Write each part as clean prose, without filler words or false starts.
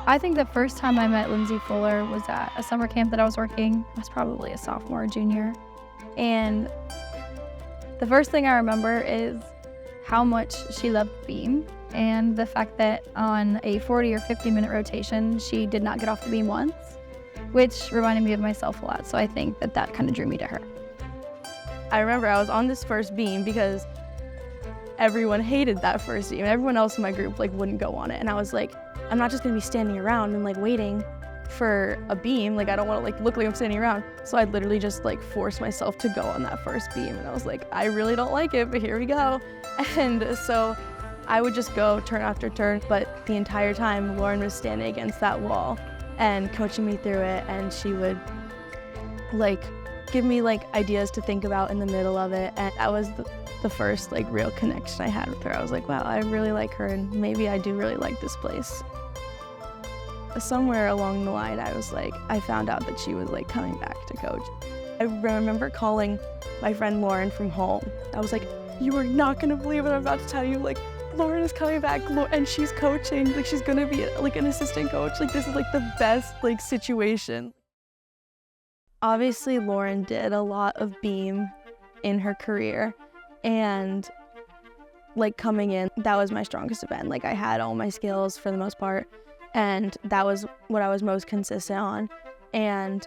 I think the first time I met Lindsay Fuller was at a summer camp that I was working. I was probably a sophomore or junior. And the first thing I remember is how much she loved beam and the fact that on a 40 or 50-minute rotation, she did not get off the beam once, which reminded me of myself a lot. So I think that that kind of drew me to her. I remember I was on this first beam because everyone hated that first beam. Everyone else in my group wouldn't go on it. And I was like, I'm not just gonna be standing around and waiting for a beam. I don't wanna look like I'm standing around. So I literally just forced myself to go on that first beam. And I was like, I really don't like it, but here we go. And so I would just go turn after turn, but the entire time Lauren was standing against that wall and coaching me through it. And she would give me ideas to think about in the middle of it. And that was the first real connection I had with her. I was like, wow, I really like her, and maybe I do really like this place. Somewhere along the line, I found out that she was coming back to coach. I remember calling my friend Lauren from home. I was like, you are not gonna believe what I'm about to tell you. Lauren is coming back, and she's coaching. She's gonna be an assistant coach. This is the best situation. Obviously, Lauren did a lot of beam in her career, and coming in, that was my strongest event. I had all my skills for the most part, and that was what I was most consistent on. And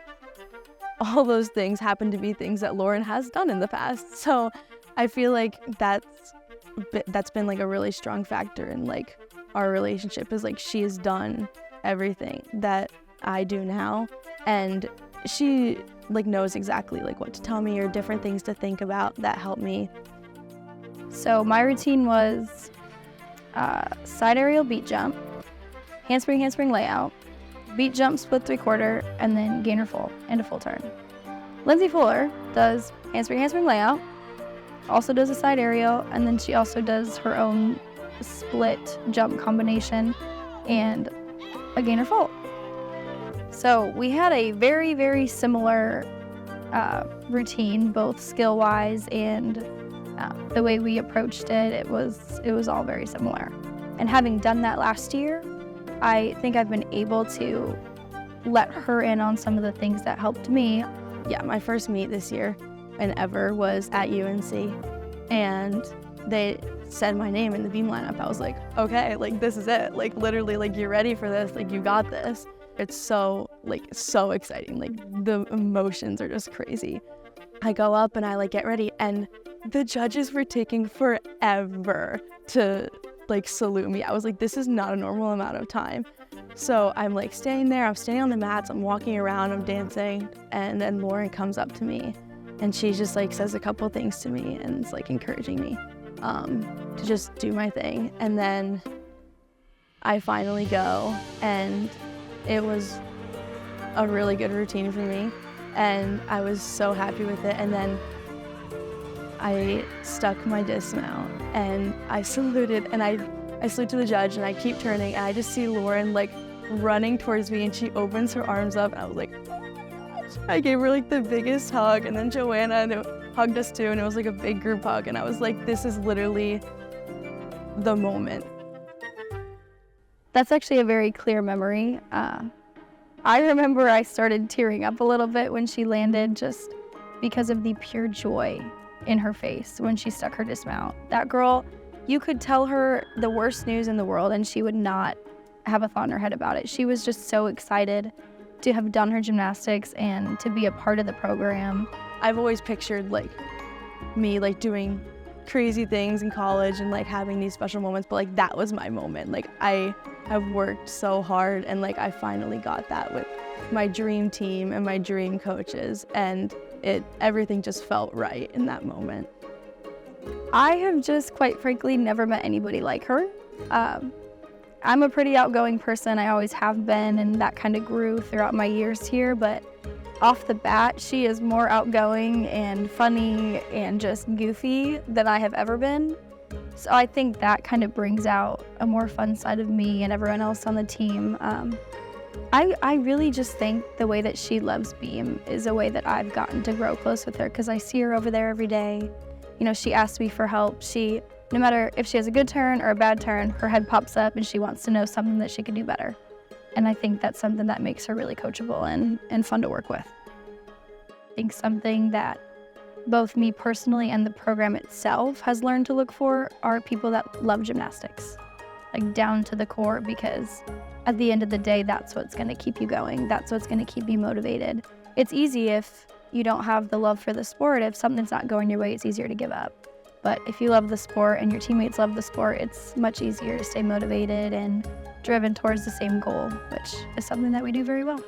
all those things happen to be things that Lauren has done in the past. So I feel that's been a really strong factor in our relationship, is she has done everything that I do now, and she knows exactly what to tell me or different things to think about that help me. So my routine was side aerial beat jump, handspring layout, beat jump split 3/4, and then gainer full and a full turn. Lindsay Fuller does handspring layout, also does a side aerial, and then she also does her own split jump combination and a gainer full. So we had a very, very similar routine, both skill-wise and the way we approached it. It was all very similar. And having done that last year, I think I've been able to let her in on some of the things that helped me. Yeah, my first meet this year and ever was at UNC, and they said my name in the beam lineup. I was like, okay, this is it. Literally, you're ready for this. You got this. It's so exciting. The emotions are just crazy. I go up and I get ready, and the judges were taking forever to salute me. I was like, this is not a normal amount of time. So I'm standing there, I'm standing on the mats, I'm walking around, I'm dancing, and then Lauren comes up to me, and she just says a couple things to me, and it's encouraging me to just do my thing. And then I finally go, and it was a really good routine for me, and I was so happy with it. And then I stuck my dismount, and I saluted, and I salute to the judge, and I keep turning, and I just see Lauren running towards me, and she opens her arms up, and I was like, oh my gosh. I gave her the biggest hug, and then Joanna hugged us too, and it was a big group hug, and I was like, this is literally the moment. That's actually a very clear memory. I remember I started tearing up a little bit when she landed, just because of the pure joy in her face when she stuck her dismount. That girl, you could tell her the worst news in the world and she would not have a thought in her head about it. She was just so excited to have done her gymnastics and to be a part of the program. I've always pictured me doing crazy things in college and having these special moments, but that was my moment. I have worked so hard, and I finally got that with my dream team and my dream coaches, and everything just felt right in that moment. I have just, quite frankly, never met anybody like her. I'm a pretty outgoing person. I always have been, and that kind of grew throughout my years here, but off the bat, she is more outgoing and funny and just goofy than I have ever been. So I think that kind of brings out a more fun side of me and everyone else on the team. I really just think the way that she loves beam is a way that I've gotten to grow close with her, because I see her over there every day. You know, she asks me for help. No matter if she has a good turn or a bad turn, her head pops up and she wants to know something that she can do better. And I think that's something that makes her really coachable and fun to work with. I think something that both me personally and the program itself has learned to look for are people that love gymnastics, like down to the core, because at the end of the day, that's what's going to keep you going. That's what's going to keep you motivated. It's easy if you don't have the love for the sport. If something's not going your way, it's easier to give up. But if you love the sport and your teammates love the sport, it's much easier to stay motivated and driven towards the same goal, which is something that we do very well.